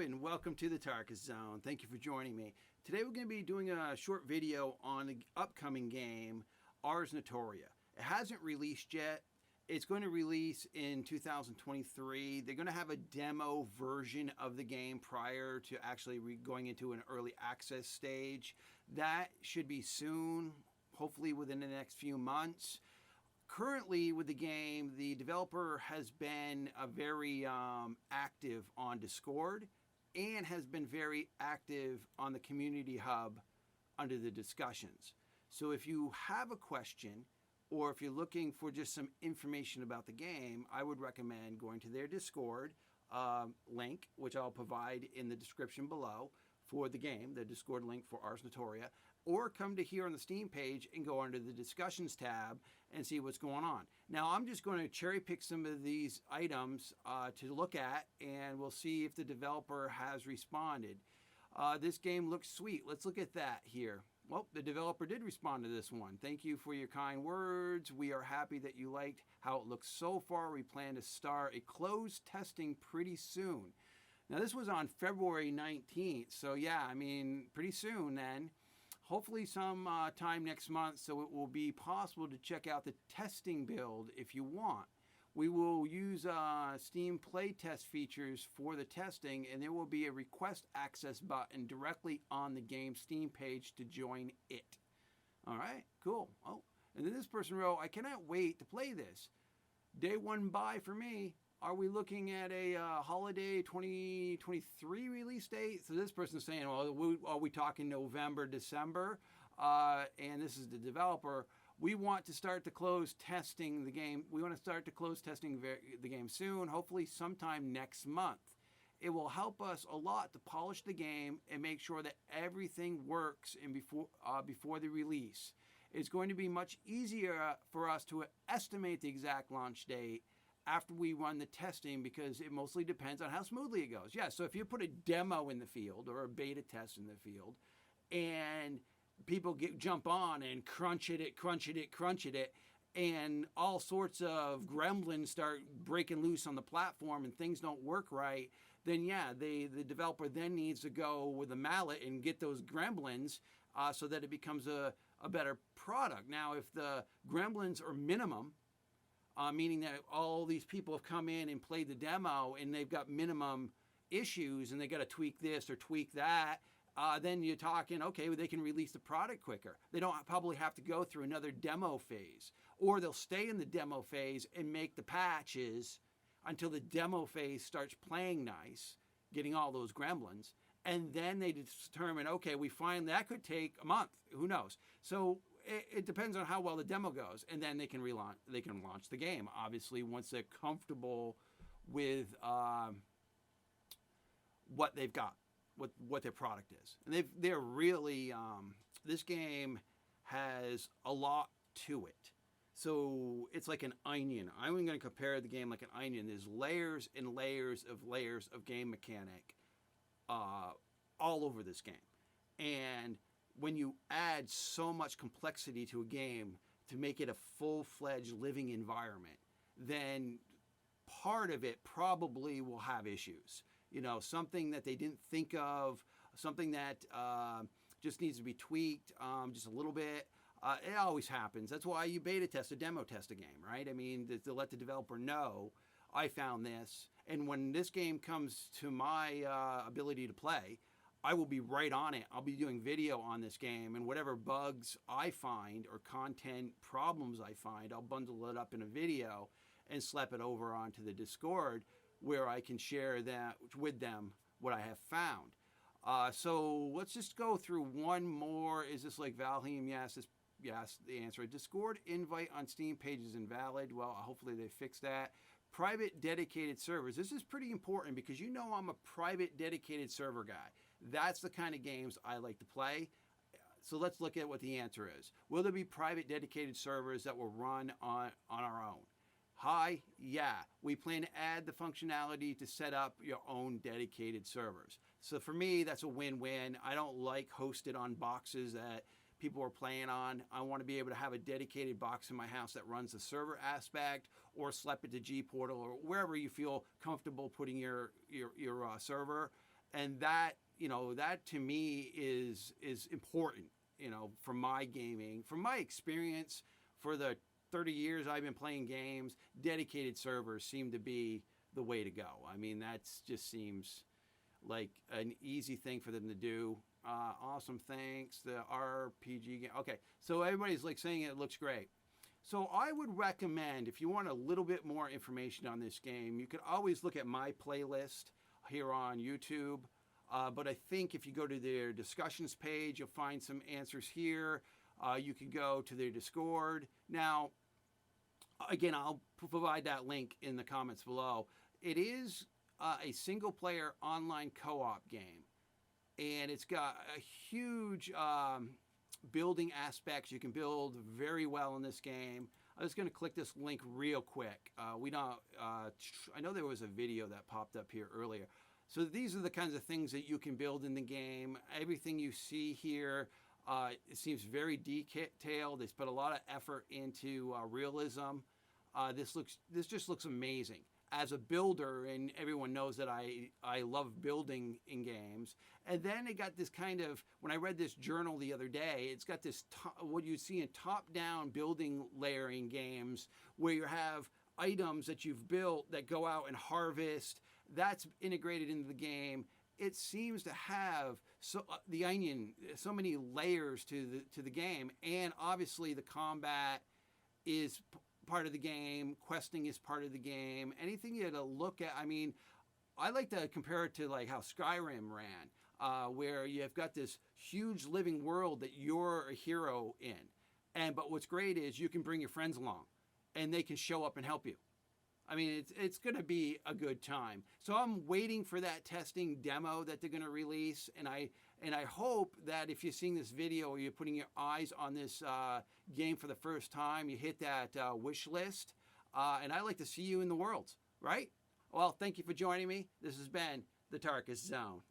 and welcome to the Tarkus Zone. Thank you for joining me. Today we're going to be doing a short video on the upcoming game, Ars Notoria. It hasn't released yet. It's going to release in 2023. They're going to have a demo version of the game prior to actually going into an early access stage. That should be soon, hopefully within the next few months. Currently with the game, the developer has been very active on Discord and has been very active on the community hub under the discussions. So if you have a question or if you're looking for just some information about the game, I would recommend going to their Discord link, which I'll provide in the description below for the game, the Discord link for Ars Notoria, or come to here on the Steam page and go under the discussions tab and see what's going on. Now, I'm just going to cherry pick some of these items to look at, and we'll see if the developer has responded. This game looks sweet. Let's look at that here. Well, the developer did respond to this one. Thank you for your kind words. We are happy that you liked how it looks so far. We plan to start a closed testing pretty soon. Now, this was on February 19th, so yeah, I mean, pretty soon then. Hopefully some time next month, so it will be possible to check out the testing build if you want. We will use Steam playtest features for the testing, and there will be a request access button directly on the game Steam page to join it. All right, cool. Oh, and then this person wrote, I cannot wait to play this. Day one buy for me. Are we looking at a holiday 2023 release date? So this person's saying, well, are we talking November, December? And this is the developer. We want to start to close testing the game. We want to start to close testing the game soon, hopefully sometime next month. It will help us a lot to polish the game and make sure that everything works before the release. It's going to be much easier for us to estimate the exact launch date after we run the testing, because it mostly depends on how smoothly it goes. Yeah, so if you put a demo in the field or a beta test in the field and people jump on and crunch it, and all sorts of gremlins start breaking loose on the platform and things don't work right, then yeah, the developer then needs to go with a mallet and get those gremlins so that it becomes a better product. Now, if the gremlins are minimum, meaning that all these people have come in and played the demo and they've got minimum issues and they got to tweak this or tweak that, then you're talking, okay, well, they can release the product quicker. They don't probably have to go through another demo phase, or they'll stay in the demo phase and make the patches until the demo phase starts playing nice, getting all those gremlins. And then they determine, okay, we find that could take a month. Who knows? So it depends on how well the demo goes, and then they can launch the game. Obviously, once they're comfortable with what they've got, what their product is, and they're really this game has a lot to it. So it's like an onion. I'm going to compare the game like an onion. There's layers and layers of game mechanic all over this game, and when you add so much complexity to a game to make it a full-fledged living environment, then part of it probably will have issues. You know, something that they didn't think of, something that just needs to be tweaked just a little bit. It always happens. That's why you beta test a demo test a game, right? I mean, to let the developer know, I found this. And when this game comes to my ability to play, I will be right on it. I'll be doing video on this game, and whatever bugs I find or content problems I find, I'll bundle it up in a video and slap it over onto the Discord where I can share that with them what I have found. So let's just go through one more. Is this like Valheim? Yes. Yes, the answer. Discord invite on Steam page is invalid. Well, hopefully they fix that. Private dedicated servers. This is pretty important because you know I'm a private dedicated server guy. That's the kind of games I like to play. So let's look at what the answer is. Will there be private dedicated servers that will run on our own? Hi, yeah. We plan to add the functionality to set up your own dedicated servers. So for me, that's a win-win. I don't like hosted on boxes that people are playing on. I want to be able to have a dedicated box in my house that runs the server aspect, or slap it to G Portal, or wherever you feel comfortable putting your server. and that, that to me is important, for my gaming, from my experience. For the 30 years I've been playing games, dedicated servers seem to be the way to go. I mean, that just seems like an easy thing for them to do. Awesome, thanks. The RPG game. Okay, so everybody's like saying it looks great. So I would recommend, if you want a little bit more information on this game, you can always look at my playlist here on YouTube. But I think if you go to their discussions page, you'll find some answers here. You can go to their Discord. Now, again, I'll provide that link in the comments below. It is a single-player online co-op game, and it's got a huge building aspects. You can build very well in this game. I'm just going to click this link real quick. I know there was a video that popped up here earlier. So these are the kinds of things that you can build in the game. Everything you see here, it seems very detailed. They put a lot of effort into realism. This just looks amazing. As a builder, and everyone knows that I love building in games. And then it got this kind of, when I read this journal the other day, it's got this, what you see in top-down building layering games, where you have items that you've built that go out and harvest. That's integrated into the game. It seems to have the onion, so many layers to the game, and obviously the combat is part of the game. Questing is part of the game. Anything you had to look at. I mean, I like to compare it to like how Skyrim ran, where you've got this huge living world that you're a hero in, but what's great is you can bring your friends along, and they can show up and help you. I mean, it's going to be a good time. So I'm waiting for that testing demo that they're going to release, and I hope that if you're seeing this video or you're putting your eyes on this game for the first time, you hit that wish list, and I'd like to see you in the world, right? Well, thank you for joining me. This has been the Tarkus Zone.